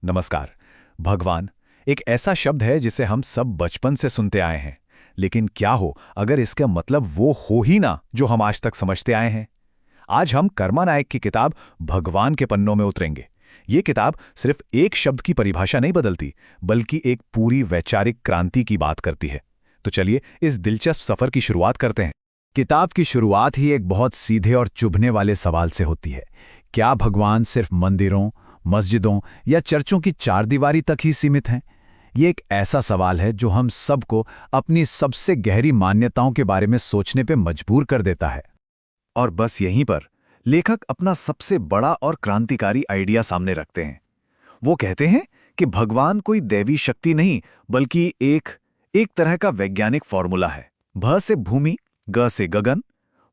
नमस्कार। भगवान एक ऐसा शब्द है जिसे हम सब बचपन से सुनते आए हैं, लेकिन क्या हो अगर इसका मतलब वो हो ही ना जो हम आज तक समझते आए हैं। आज हम कर्मा नायक की किताब भगवान के पन्नों में उतरेंगे। ये किताब सिर्फ एक शब्द की परिभाषा नहीं बदलती, बल्कि एक पूरी वैचारिक क्रांति की बात करती है। तो चलिए इस दिलचस्प सफर की शुरुआत करते हैं। किताब की शुरुआत ही एक बहुत सीधे और चुभने वाले सवाल से होती है। क्या भगवान सिर्फ मंदिरों, मस्जिदों या चर्चों की चारदीवारी तक ही सीमित हैं? ये एक ऐसा सवाल है जो हम सबको अपनी सबसे गहरी मान्यताओं के बारे में सोचने पे मजबूर कर देता है। और बस यहीं पर लेखक अपना सबसे बड़ा और क्रांतिकारी आइडिया सामने रखते हैं। वो कहते हैं कि भगवान कोई दैवी शक्ति नहीं, बल्कि एक एक तरह का वैज्ञानिक फॉर्मूला है। भ से भूमि, ग से गगन,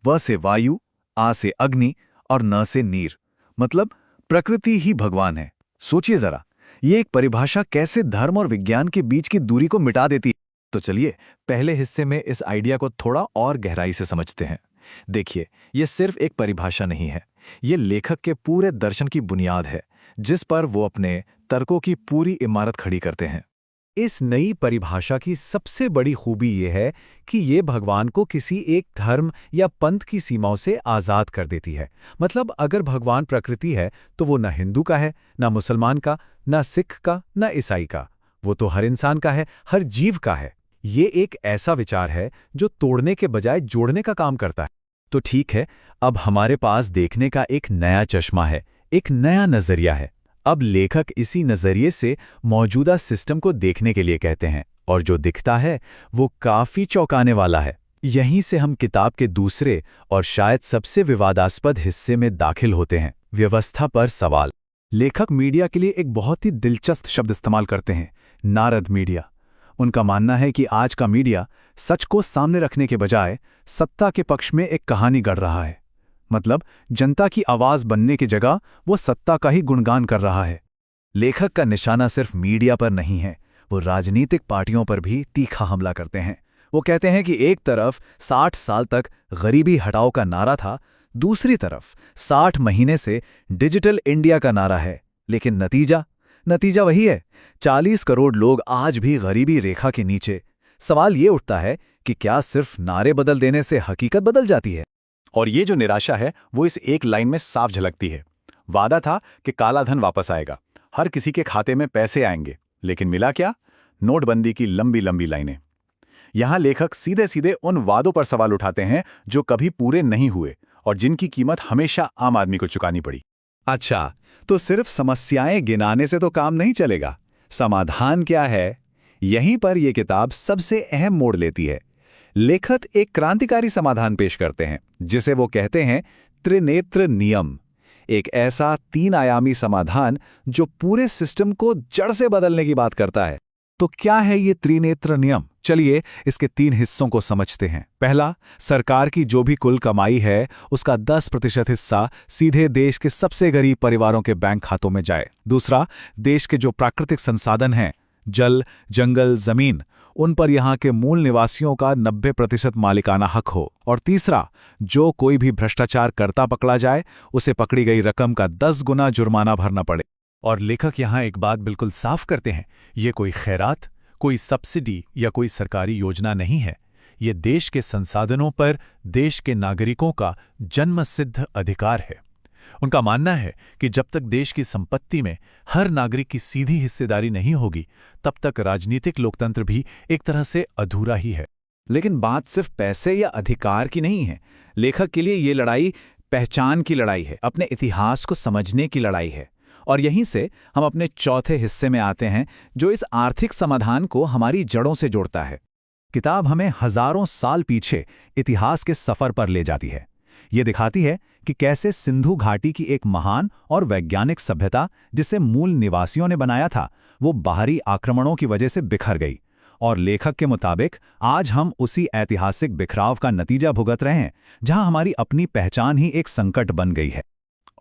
व से वायु, आ से अग्नि और न से नीर, मतलब प्रकृति ही भगवान है। सोचिए जरा, ये एक परिभाषा कैसे धर्म और विज्ञान के बीच की दूरी को मिटा देती है। तो चलिए पहले हिस्से में इस आइडिया को थोड़ा और गहराई से समझते हैं। देखिए, ये सिर्फ एक परिभाषा नहीं है, ये लेखक के पूरे दर्शन की बुनियाद है, जिस पर वो अपने तर्कों की पूरी इमारत खड़ी करते हैं। इस नई परिभाषा की सबसे बड़ी खूबी ये है कि ये भगवान को किसी एक धर्म या पंथ की सीमाओं से आज़ाद कर देती है। मतलब अगर भगवान प्रकृति है तो वो न हिंदू का है, न मुसलमान का, न सिख का, न ईसाई का। वो तो हर इंसान का है, हर जीव का है। ये एक ऐसा विचार है जो तोड़ने के बजाय जोड़ने का काम करता है। तो ठीक है, अब हमारे पास देखने का एक नया चश्मा है, एक नया नजरिया है। अब लेखक इसी नजरिए से मौजूदा सिस्टम को देखने के लिए कहते हैं, और जो दिखता है वो काफी चौंकाने वाला है। यहीं से हम किताब के दूसरे और शायद सबसे विवादास्पद हिस्से में दाखिल होते हैं, व्यवस्था पर सवाल। लेखक मीडिया के लिए एक बहुत ही दिलचस्प शब्द इस्तेमाल करते हैं, नारद मीडिया। उनका मानना है कि आज का मीडिया सच को सामने रखने के बजाय सत्ता के पक्ष में एक कहानी गढ़ रहा है। मतलब जनता की आवाज बनने की जगह वो सत्ता का ही गुणगान कर रहा है। लेखक का निशाना सिर्फ मीडिया पर नहीं है, वो राजनीतिक पार्टियों पर भी तीखा हमला करते हैं। वो कहते हैं कि एक तरफ 60 साल तक गरीबी हटाओ का नारा था, दूसरी तरफ 60 महीने से डिजिटल इंडिया का नारा है, लेकिन नतीजा वही है। 40 करोड़ लोग आज भी गरीबी रेखा के नीचे। सवाल ये उठता है कि क्या सिर्फ नारे बदल देने से हकीकत बदल जाती है? और ये जो निराशा है वो इस एक लाइन में साफ झलकती है। वादा था कि काला धन वापस आएगा, हर किसी के खाते में पैसे आएंगे, लेकिन मिला क्या? नोटबंदी की लंबी लंबी लाइनें। यहां लेखक सीधे सीधे उन वादों पर सवाल उठाते हैं जो कभी पूरे नहीं हुए और जिनकी कीमत हमेशा आम आदमी को चुकानी पड़ी। अच्छा, तो सिर्फ समस्याएं गिनाने से तो काम नहीं चलेगा। समाधान क्या है? यहीं पर यह किताब सबसे अहम मोड़ लेती है। लेखक एक क्रांतिकारी समाधान पेश करते हैं, जिसे वो कहते हैं त्रिनेत्र नियम। एक ऐसा 3 आयामी समाधान जो पूरे सिस्टम को जड़ से बदलने की बात करता है। तो क्या है ये त्रिनेत्र नियम? चलिए इसके 3 हिस्सों को समझते हैं। पहला, सरकार की जो भी कुल कमाई है उसका 10% हिस्सा सीधे देश के सबसे गरीब परिवारों के बैंक खातों में जाए। दूसरा, देश के जो प्राकृतिक संसाधन हैं, जल, जंगल, जमीन, उन पर यहाँ के मूल निवासियों का 90% मालिकाना हक हो। और तीसरा, जो कोई भी भ्रष्टाचार करता पकड़ा जाए उसे पकड़ी गई रकम का 10 गुना जुर्माना भरना पड़े। और लेखक यहाँ एक बात बिल्कुल साफ करते हैं, ये कोई खैरात, कोई सब्सिडी या कोई सरकारी योजना नहीं है। ये देश के संसाधनों पर देश के नागरिकों का जन्मसिद्ध अधिकार है। उनका मानना है कि जब तक देश की संपत्ति में हर नागरिक की सीधी हिस्सेदारी नहीं होगी, तब तक राजनीतिक लोकतंत्र भी एक तरह से अधूरा ही है। लेकिन बात सिर्फ पैसे या अधिकार की नहीं है। लेखक के लिए ये लड़ाई पहचान की लड़ाई है, अपने इतिहास को समझने की लड़ाई है। और यहीं से हम अपने चौथे हिस्से में आते हैं, जो इस आर्थिक समाधान को हमारी जड़ों से जोड़ता है। किताब हमें हजारों साल पीछे इतिहास के सफर पर ले जाती है। ये दिखाती है कि कैसे सिंधु घाटी की एक महान और वैज्ञानिक सभ्यता, जिसे मूल निवासियों ने बनाया था, वो बाहरी आक्रमणों की वजह से बिखर गई। और लेखक के मुताबिक आज हम उसी ऐतिहासिक बिखराव का नतीजा भुगत रहे हैं, जहां हमारी अपनी पहचान ही एक संकट बन गई है।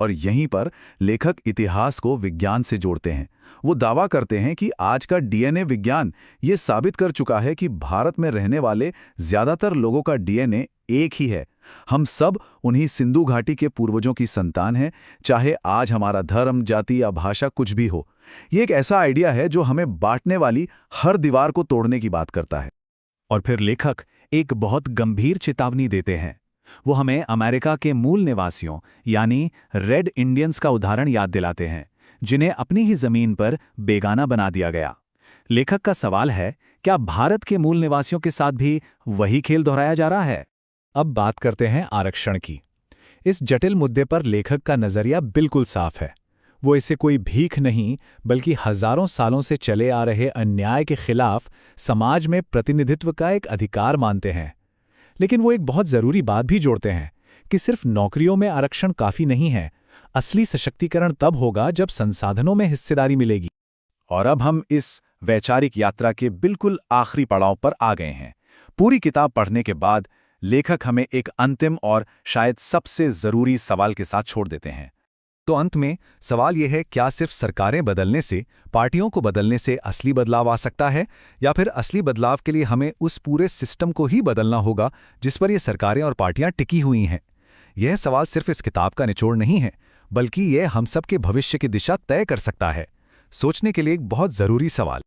और यहीं पर लेखक इतिहास को विज्ञान से जोड़ते हैं। वो दावा करते हैं कि आज का डीएनए विज्ञान ये साबित कर चुका है कि भारत में रहने वाले ज्यादातर लोगों का डीएनए एक ही है। हम सब उन्हीं सिंधु घाटी के पूर्वजों की संतान हैं, चाहे आज हमारा धर्म, जाति या भाषा कुछ भी हो। ये एक ऐसा आइडिया है जो हमें बांटने वाली हर दीवार को तोड़ने की बात करता है। और फिर लेखक एक बहुत गंभीर चेतावनी देते हैं। वो हमें अमेरिका के मूल निवासियों यानी रेड इंडियंस का उदाहरण याद दिलाते हैं, जिन्हें अपनी ही जमीन पर बेगाना बना दिया गया। लेखक का सवाल है, क्या भारत के मूल निवासियों के साथ भी वही खेल दोहराया जा रहा है? अब बात करते हैं आरक्षण की। इस जटिल मुद्दे पर लेखक का नजरिया बिल्कुल साफ है। वो इसे कोई भीख नहीं, बल्कि हजारों सालों से चले आ रहे अन्याय के खिलाफ समाज में प्रतिनिधित्व का एक अधिकार मानते हैं। लेकिन वो एक बहुत जरूरी बात भी जोड़ते हैं कि सिर्फ नौकरियों में आरक्षण काफी नहीं है। असली सशक्तिकरण तब होगा जब संसाधनों में हिस्सेदारी मिलेगी। और अब हम इस वैचारिक यात्रा के बिल्कुल आखिरी पड़ाव पर आ गए हैं। पूरी किताब पढ़ने के बाद लेखक हमें एक अंतिम और शायद सबसे जरूरी सवाल के साथ छोड़ देते हैं। तो अंत में सवाल यह है, क्या सिर्फ सरकारें बदलने से, पार्टियों को बदलने से असली बदलाव आ सकता है, या फिर असली बदलाव के लिए हमें उस पूरे सिस्टम को ही बदलना होगा जिस पर ये सरकारें और पार्टियां टिकी हुई हैं? यह सवाल सिर्फ इस किताब का निचोड़ नहीं है, बल्कि यह हम सब के भविष्य की दिशा तय कर सकता है। सोचने के लिए एक बहुत जरूरी सवाल।